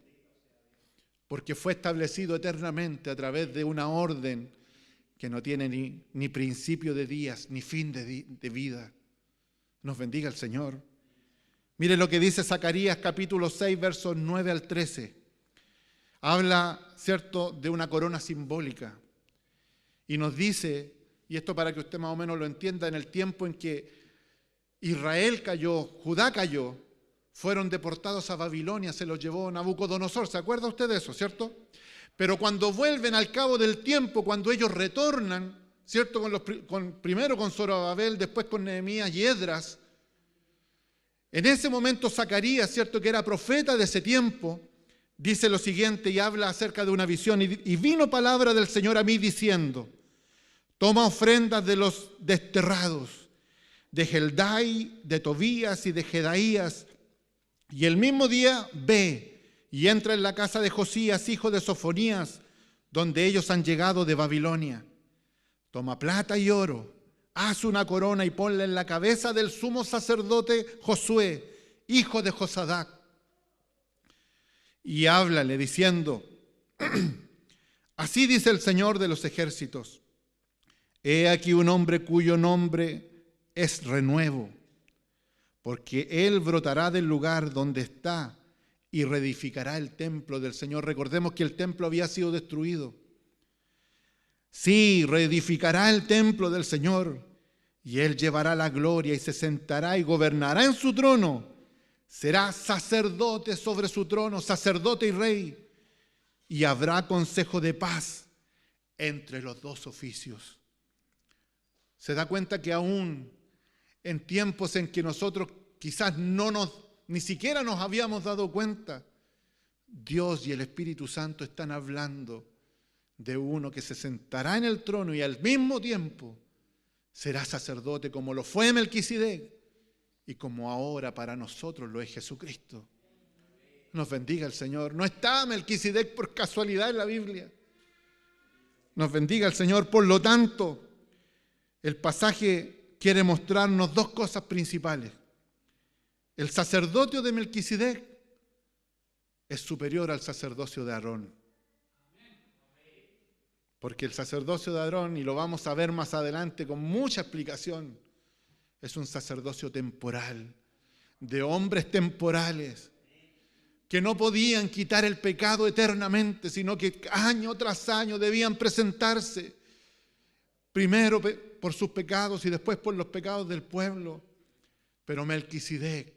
porque fue establecido eternamente a través de una orden que no tiene ni principio de días, ni fin de vida. Nos bendiga el Señor. Mire lo que dice Zacarías capítulo 6, versos 9 al 13. Habla, ¿cierto?, de una corona simbólica. Y nos dice, y esto para que usted más o menos lo entienda, en el tiempo en que Israel cayó, Judá cayó, fueron deportados a Babilonia, se los llevó Nabucodonosor. ¿Se acuerda usted de eso, cierto? Pero cuando vuelven al cabo del tiempo, cuando ellos retornan, ¿cierto?, primero con Zorobabel, después con Nehemías y Esdras, en ese momento Zacarías, ¿cierto?, que era profeta de ese tiempo, dice lo siguiente y habla acerca de una visión. Y vino palabra del Señor a mí diciendo, toma ofrendas de los desterrados, de Heldai, de Tobías y de Jedaías, y el mismo día ve y entra en la casa de Josías, hijo de Sofonías, donde ellos han llegado de Babilonia. Toma plata y oro, haz una corona y ponla en la cabeza del sumo sacerdote Josué, hijo de Josadac. Y háblale diciendo, así dice el Señor de los ejércitos, He aquí un hombre cuyo nombre es renuevo, porque él brotará del lugar donde está y reedificará el templo del Señor. Recordemos que el templo había sido destruido. Sí, reedificará el templo del Señor, y él llevará la gloria y se sentará y gobernará en su trono. Será sacerdote sobre su trono, sacerdote y rey, y habrá consejo de paz entre los dos oficios. Se da cuenta que aún en tiempos en que nosotros quizás ni siquiera nos habíamos dado cuenta, Dios y el Espíritu Santo están hablando de uno que se sentará en el trono y al mismo tiempo será sacerdote, como lo fue Melquisedec y como ahora para nosotros lo es Jesucristo. Nos bendiga el Señor. No está Melquisedec por casualidad en la Biblia. Nos bendiga el Señor. Por lo tanto, el pasaje quiere mostrarnos dos cosas principales. El sacerdocio de Melquisedec es superior al sacerdocio de Aarón. Porque el sacerdocio de Aarón, y lo vamos a ver más adelante con mucha explicación, es un sacerdocio temporal, de hombres temporales, que no podían quitar el pecado eternamente, sino que año tras año debían presentarse, primero por sus pecados y después por los pecados del pueblo. Pero Melquisedec,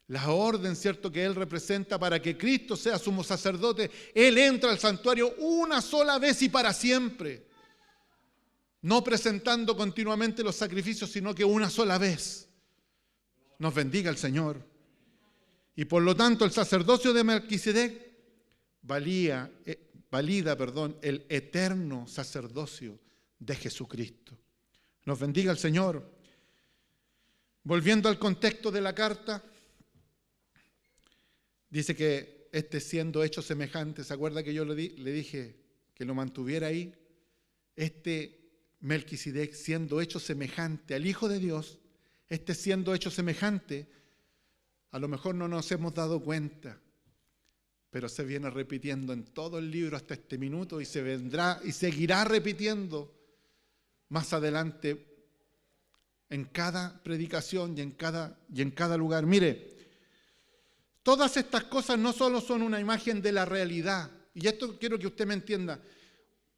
la orden, ¿cierto?, que él representa para que Cristo sea sumo sacerdote, él entra al santuario una sola vez y para siempre, no presentando continuamente los sacrificios, sino que una sola vez. Nos bendiga el Señor. Y por lo tanto el sacerdocio de Melquisedec valida el eterno sacerdocio de Jesucristo. Nos bendiga el Señor. Volviendo al contexto de la carta, dice que siendo hecho semejante, ¿se acuerda que yo le dije que lo mantuviera ahí? Melquisedec siendo hecho semejante al Hijo de Dios, siendo hecho semejante, a lo mejor no nos hemos dado cuenta, pero se viene repitiendo en todo el libro hasta este minuto y se vendrá y seguirá repitiendo más adelante en cada predicación y en cada lugar. Mire, todas estas cosas no solo son una imagen de la realidad, y esto quiero que usted me entienda.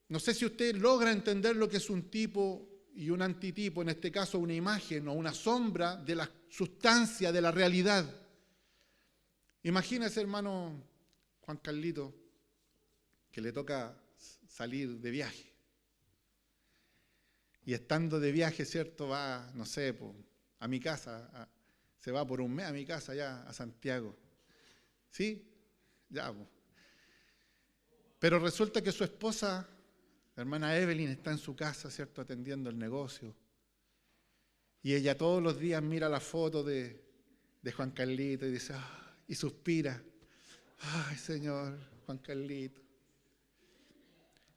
No sé si usted logra entender lo que es un tipo y un antitipo, en este caso una imagen o una sombra de la sustancia, de la realidad. Imagínese, hermano Juan Carlito, que le toca salir de viaje. Y estando de viaje, ¿cierto? Va, no sé, a mi casa, se va por un mes a mi casa allá a Santiago. ¿Sí? Ya, pues. Pero resulta que su esposa, la hermana Evelyn, está en su casa, ¿cierto?, atendiendo el negocio. Y ella todos los días mira la foto de Juan Carlito y dice, y suspira, ay Señor, Juan Carlito.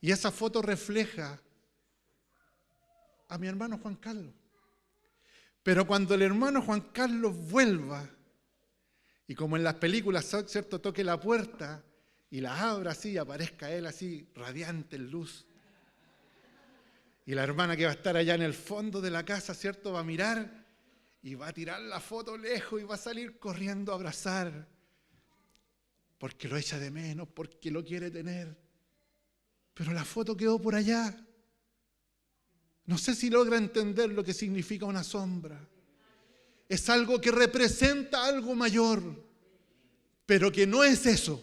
Y esa foto refleja a mi hermano Juan Carlos. Pero cuando el hermano Juan Carlos vuelva, y como en las películas, ¿cierto?, toque la puerta y la abra así, y aparezca él así, radiante en luz. Y la hermana que va a estar allá en el fondo de la casa, ¿cierto?, va a mirar y va a tirar la foto lejos y va a salir corriendo a abrazar. Porque lo echa de menos, porque lo quiere tener. Pero la foto quedó por allá. No sé si logra entender lo que significa una sombra. Es algo que representa algo mayor, pero que no es eso.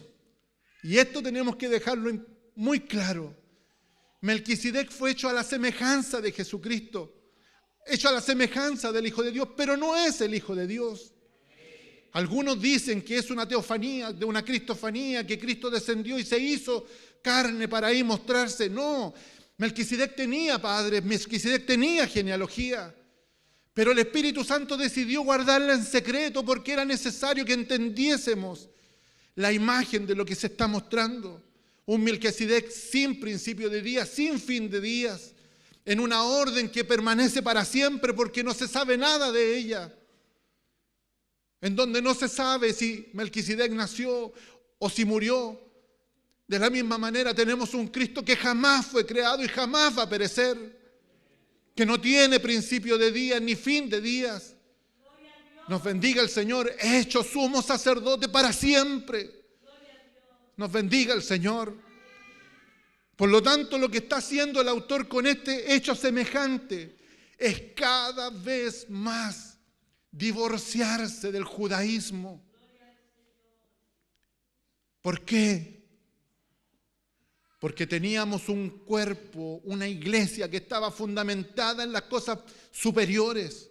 Y esto tenemos que dejarlo muy claro. Melquisedec fue hecho a la semejanza de Jesucristo, hecho a la semejanza del Hijo de Dios, pero no es el Hijo de Dios. Algunos dicen que es una teofanía, de una cristofanía, que Cristo descendió y se hizo carne para ahí mostrarse. No, Melquisedec tenía padres, Melquisedec tenía genealogía, pero el Espíritu Santo decidió guardarla en secreto porque era necesario que entendiésemos la imagen de lo que se está mostrando. Un Melquisedec sin principio de días, sin fin de días, en una orden que permanece para siempre porque no se sabe nada de ella. En donde no se sabe si Melquisedec nació o si murió. De la misma manera tenemos un Cristo que jamás fue creado y jamás va a perecer. que no tiene principio de días ni fin de días. Nos bendiga el Señor, hecho sumo sacerdote para siempre. Nos bendiga el Señor. Por lo tanto, lo que está haciendo el autor con este hecho semejante es cada vez más divorciarse del judaísmo. ¿Por qué? Porque teníamos un cuerpo, una iglesia que estaba fundamentada en las cosas superiores.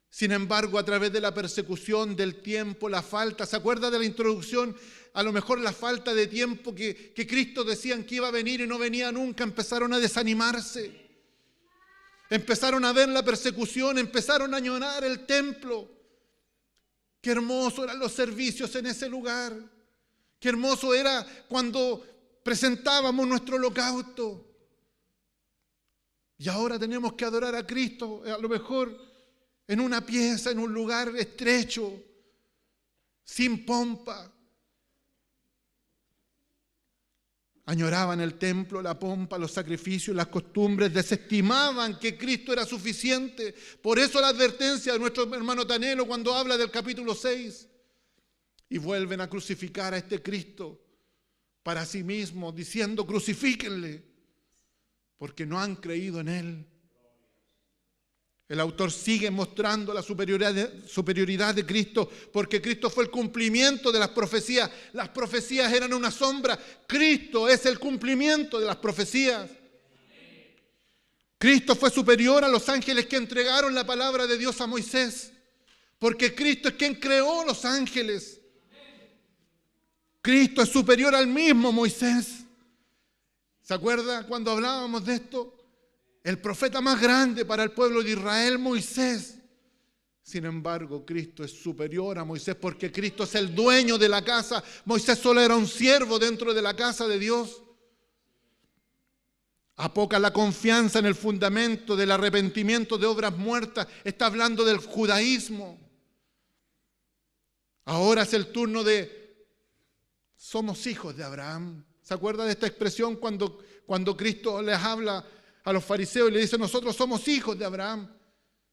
Sin embargo, a través de la persecución del tiempo, la falta, ¿se acuerda de la introducción? A lo mejor la falta de tiempo que Cristo decían que iba a venir y no venía nunca, empezaron a desanimarse. Empezaron a ver la persecución, empezaron a añorar el templo. Qué hermoso eran los servicios en ese lugar. Qué hermoso era cuando presentábamos nuestro holocausto. Y ahora tenemos que adorar a Cristo, a lo mejor en una pieza, en un lugar estrecho, sin pompa. Añoraban el templo, la pompa, los sacrificios, las costumbres, desestimaban que Cristo era suficiente. Por eso la advertencia de nuestro hermano Tanelo cuando habla del capítulo 6. Y vuelven a crucificar a este Cristo para sí mismo, diciendo crucifíquenle, porque no han creído en Él. El autor sigue mostrando la superioridad de Cristo, porque Cristo fue el cumplimiento de las profecías. Las profecías eran una sombra. Cristo es el cumplimiento de las profecías. Cristo fue superior a los ángeles que entregaron la palabra de Dios a Moisés, porque Cristo es quien creó los ángeles. Cristo es superior al mismo Moisés. ¿Se acuerda cuando hablábamos de esto? El profeta más grande para el pueblo de Israel, Moisés. Sin embargo, Cristo es superior a Moisés porque Cristo es el dueño de la casa. Moisés solo era un siervo dentro de la casa de Dios. Apoca la confianza en el fundamento del arrepentimiento de obras muertas. Está hablando del judaísmo. Ahora es el turno de somos hijos de Abraham. ¿Se acuerda de esta expresión cuando Cristo les habla a los fariseos y le dice, nosotros somos hijos de Abraham?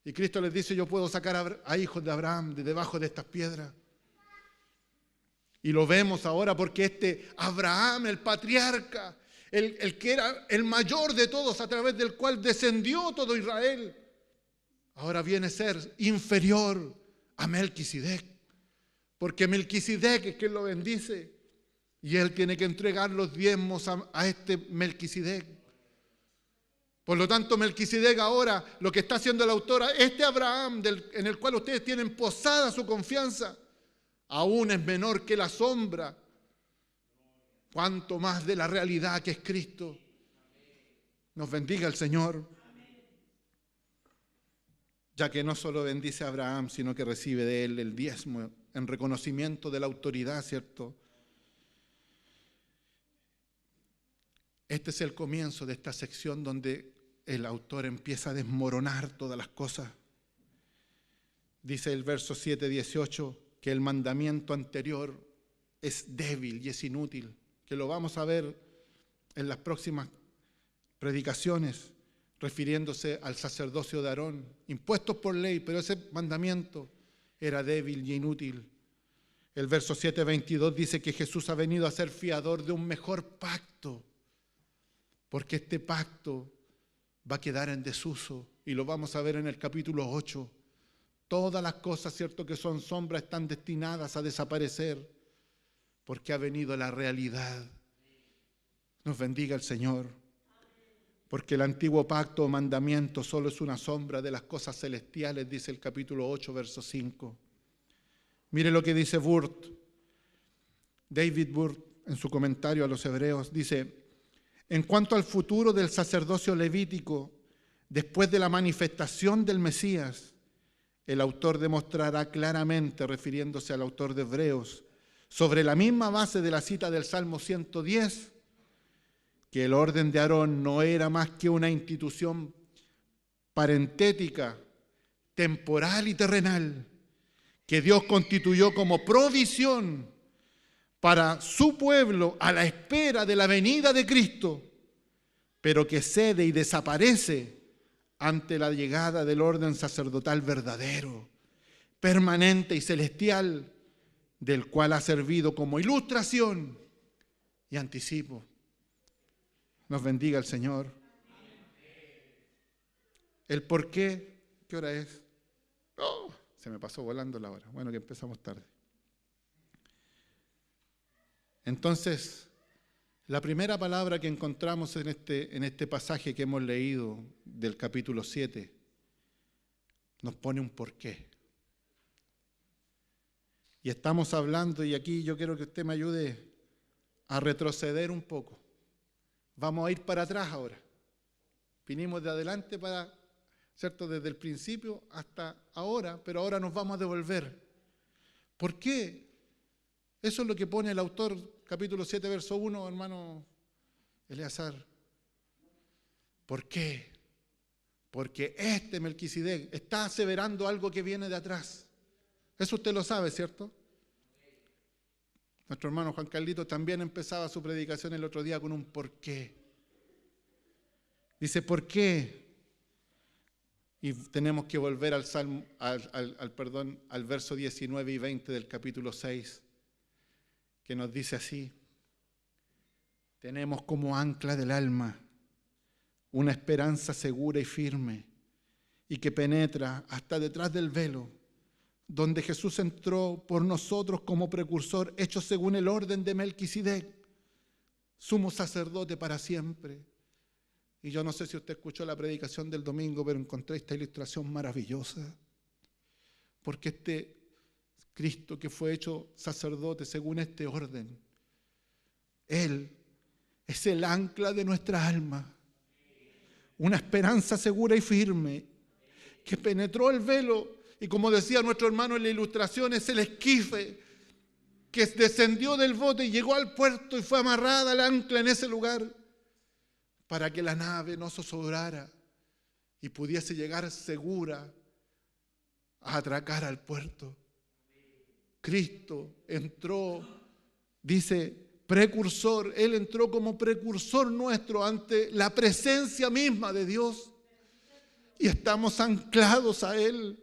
Y Cristo les dice, yo puedo sacar a hijos de Abraham de debajo de estas piedras. Y lo vemos ahora porque este Abraham, el patriarca, el que era el mayor de todos, a través del cual descendió todo Israel, ahora viene a ser inferior a Melquisedec. Porque Melquisedec es quien lo bendice y él tiene que entregar los diezmos a este Melquisedec. Por lo tanto, Melquisedec ahora, lo que está haciendo el autor, este Abraham en el cual ustedes tienen posada su confianza, aún es menor que la sombra, cuanto más de la realidad que es Cristo. Nos bendiga el Señor, ya que no solo bendice a Abraham, sino que recibe de él el diezmo en reconocimiento de la autoridad, ¿cierto? Este es el comienzo de esta sección donde el autor empieza a desmoronar todas las cosas. Dice el verso 7-18 que el mandamiento anterior es débil y es inútil, que lo vamos a ver en las próximas predicaciones, refiriéndose al sacerdocio de Aarón, impuestos por ley, pero ese mandamiento era débil y inútil. El verso 7-22 dice que Jesús ha venido a ser fiador de un mejor pacto, porque este pacto va a quedar en desuso, y lo vamos a ver en el capítulo 8. Todas las cosas, cierto, que son sombras están destinadas a desaparecer, porque ha venido la realidad. Nos bendiga el Señor, porque el antiguo pacto o mandamiento solo es una sombra de las cosas celestiales, dice el capítulo 8, verso 5. Mire lo que dice David Burt, en su comentario a los Hebreos, dice: en cuanto al futuro del sacerdocio levítico, después de la manifestación del Mesías, el autor demostrará claramente, refiriéndose al autor de Hebreos, sobre la misma base de la cita del Salmo 110, que el orden de Aarón no era más que una institución parentética, temporal y terrenal, que Dios constituyó como provisión para su pueblo a la espera de la venida de Cristo, pero que cede y desaparece ante la llegada del orden sacerdotal verdadero, permanente y celestial, del cual ha servido como ilustración y anticipo. Nos bendiga el Señor. ¿El por qué? ¿Qué hora es? Oh, se me pasó volando la hora. Bueno, que empezamos tarde. Entonces, la primera palabra que encontramos en este pasaje que hemos leído del capítulo 7 nos pone un porqué. Y estamos hablando, y aquí yo quiero que usted me ayude a retroceder un poco. Vamos a ir para atrás ahora. Vinimos de adelante ¿cierto? Desde el principio hasta ahora, pero ahora nos vamos a devolver. ¿Por qué? Eso es lo que pone el autor, capítulo 7, verso 1, hermano Eleazar. ¿Por qué? Porque Melquisedec está aseverando algo que viene de atrás. Eso usted lo sabe, ¿cierto? Nuestro hermano Juan Carlito también empezaba su predicación el otro día con un ¿por qué? Dice, ¿por qué? Y tenemos que volver al Salmo, al verso 19 y 20 del capítulo 6, que nos dice así: tenemos como ancla del alma una esperanza segura y firme, y que penetra hasta detrás del velo, donde Jesús entró por nosotros como precursor, hecho según el orden de Melquisedec, sumo sacerdote para siempre. Y yo no sé si usted escuchó la predicación del domingo, pero encontré esta ilustración maravillosa. Porque este Cristo que fue hecho sacerdote según este orden, Él es el ancla de nuestra alma, una esperanza segura y firme, que penetró el velo. Y como decía nuestro hermano en la ilustración, es el esquife que descendió del bote y llegó al puerto y fue amarrada al ancla en ese lugar para que la nave no zozobrara y pudiese llegar segura a atracar al puerto. Cristo entró, dice, precursor. Él entró como precursor nuestro ante la presencia misma de Dios y estamos anclados a Él.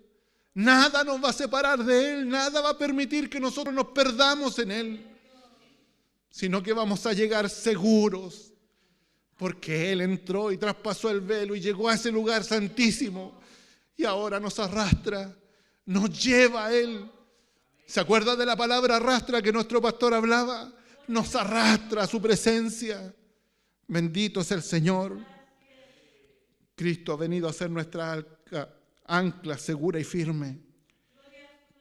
Nada nos va a separar de Él, nada va a permitir que nosotros nos perdamos en Él, sino que vamos a llegar seguros, porque Él entró y traspasó el velo y llegó a ese lugar santísimo y ahora nos arrastra, nos lleva a Él. ¿Se acuerda de la palabra arrastra que nuestro pastor hablaba? Nos arrastra a su presencia. Bendito es el Señor. Cristo ha venido a ser nuestra ancla segura y firme.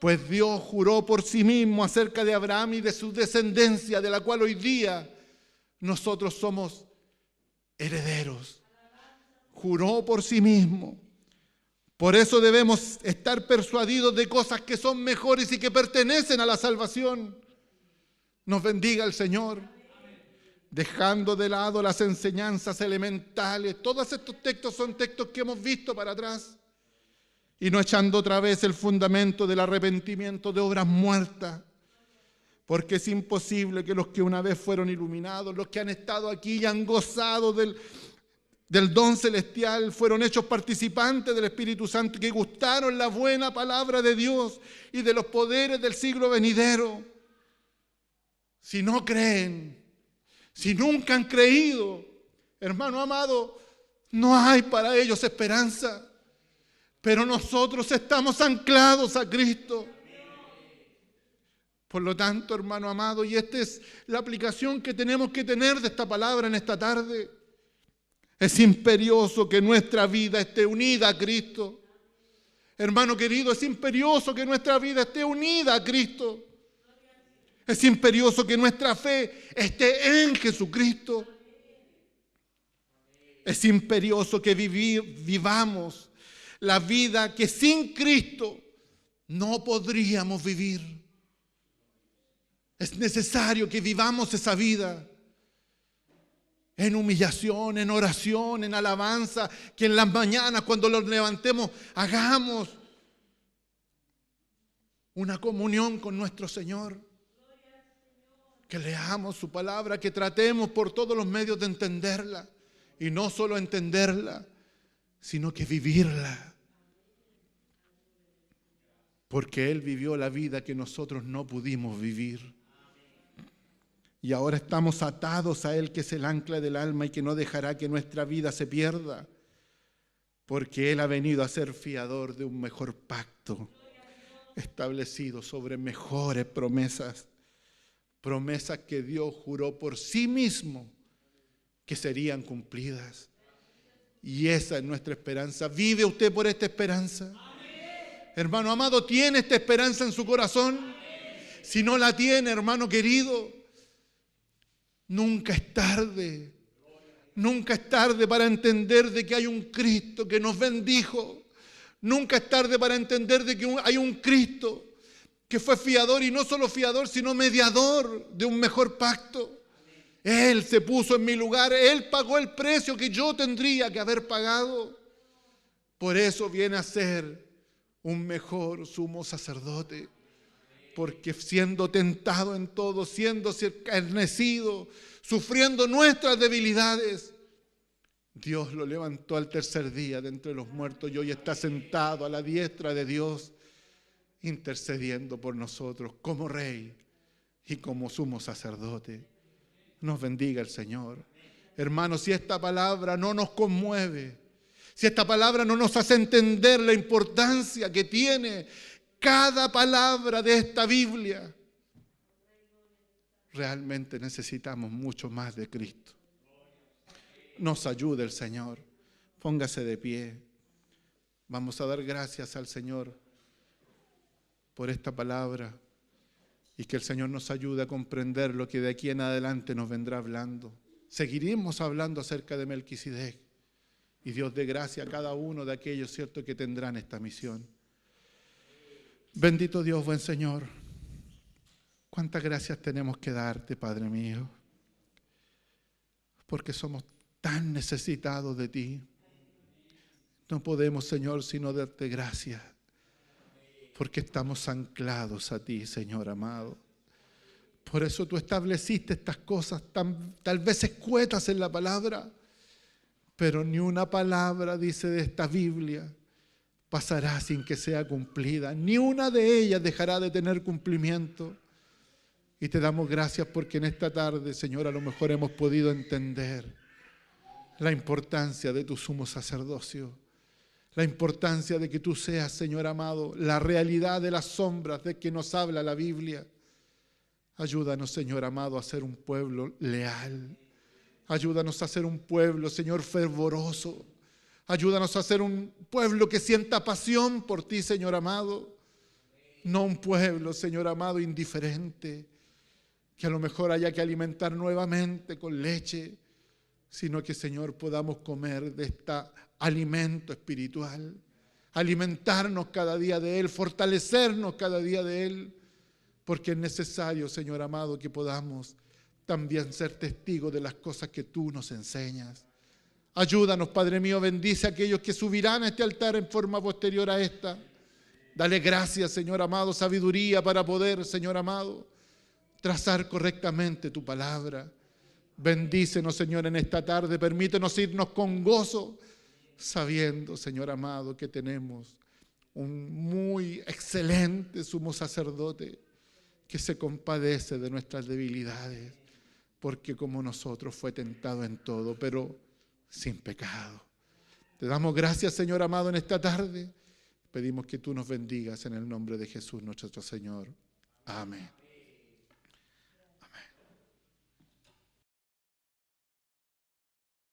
Pues Dios juró por sí mismo acerca de Abraham y de su descendencia, de la cual hoy día nosotros somos herederos. Juró por sí mismo. Por eso debemos estar persuadidos de cosas que son mejores y que pertenecen a la salvación. Nos bendiga el Señor. Dejando de lado las enseñanzas elementales. Todos estos textos son textos que hemos visto para atrás. Y no echando otra vez el fundamento del arrepentimiento de obras muertas. Porque es imposible que los que una vez fueron iluminados, los que han estado aquí y han gozado del don celestial, fueron hechos participantes del Espíritu Santo, que gustaron la buena palabra de Dios y de los poderes del siglo venidero. Si no creen, si nunca han creído, hermano amado, no hay para ellos esperanza. Pero nosotros estamos anclados a Cristo. Por lo tanto, hermano amado, y esta es la aplicación que tenemos que tener de esta palabra en esta tarde, es imperioso que nuestra vida esté unida a Cristo. Hermano querido, es imperioso que nuestra vida esté unida a Cristo. Es imperioso que nuestra fe esté en Jesucristo. Es imperioso que vivamos la vida que sin Cristo no podríamos vivir. Es necesario que vivamos esa vida en humillación, en oración, en alabanza, que en las mañanas cuando nos levantemos hagamos una comunión con nuestro Señor, que leamos su palabra, que tratemos por todos los medios de entenderla y no solo entenderla, sino que vivirla. Porque Él vivió la vida que nosotros no pudimos vivir. Y ahora estamos atados a Él, que es el ancla del alma y que no dejará que nuestra vida se pierda. Porque Él ha venido a ser fiador de un mejor pacto, establecido sobre mejores promesas. Promesas que Dios juró por sí mismo que serían cumplidas. Y esa es nuestra esperanza. ¿Vive usted por esta esperanza? Hermano amado, ¿tiene esta esperanza en su corazón? Si no la tiene, hermano querido, nunca es tarde. Nunca es tarde para entender de que hay un Cristo que nos bendijo. Nunca es tarde para entender de que hay un Cristo que fue fiador, y no solo fiador, sino mediador de un mejor pacto. Él se puso en mi lugar, Él pagó el precio que yo tendría que haber pagado. Por eso viene a ser un mejor sumo sacerdote, porque siendo tentado en todo, siendo escarnecido, sufriendo nuestras debilidades, Dios lo levantó al tercer día de entre los muertos y hoy está sentado a la diestra de Dios, intercediendo por nosotros como Rey y como sumo sacerdote. Nos bendiga el Señor. Hermanos, si esta palabra no nos conmueve, si esta palabra no nos hace entender la importancia que tiene cada palabra de esta Biblia, realmente necesitamos mucho más de Cristo. Nos ayude el Señor. Póngase de pie. Vamos a dar gracias al Señor por esta palabra y que el Señor nos ayude a comprender lo que de aquí en adelante nos vendrá hablando. Seguiremos hablando acerca de Melquisedec y Dios dé gracia a cada uno de aquellos, cierto, que tendrán esta misión. Bendito Dios, buen Señor. Cuántas gracias tenemos que darte, Padre mío, porque somos tan necesitados de ti. No podemos, Señor, sino darte gracias, porque estamos anclados a ti, Señor amado. Por eso tú estableciste estas cosas tal vez escuetas en la palabra, pero ni una palabra, dice, de esta Biblia pasará sin que sea cumplida. Ni una de ellas dejará de tener cumplimiento. Y te damos gracias porque en esta tarde, Señor, a lo mejor hemos podido entender la importancia de tu sumo sacerdocio, la importancia de que tú seas, Señor amado, la realidad de las sombras de que nos habla la Biblia. Ayúdanos, Señor amado, a ser un pueblo leal. Ayúdanos a ser un pueblo, Señor, fervoroso. Ayúdanos a ser un pueblo que sienta pasión por ti, Señor amado. No un pueblo, Señor amado, indiferente, que a lo mejor haya que alimentar nuevamente con leche, sino que, Señor, podamos comer de este alimento espiritual, alimentarnos cada día de Él, fortalecernos cada día de Él, porque es necesario, Señor amado, que podamos también ser testigos de las cosas que tú nos enseñas. Ayúdanos, Padre mío, bendice a aquellos que subirán a este altar en forma posterior a esta. Dale gracias, Señor amado, sabiduría para poder, Señor amado, trazar correctamente tu palabra. Bendícenos, Señor, en esta tarde. Permítenos irnos con gozo, sabiendo, Señor amado, que tenemos un muy excelente sumo sacerdote que se compadece de nuestras debilidades, porque como nosotros fue tentado en todo, pero sin pecado. Te damos gracias, Señor amado, en esta tarde. Pedimos que tú nos bendigas en el nombre de Jesús, nuestro Señor. Amén.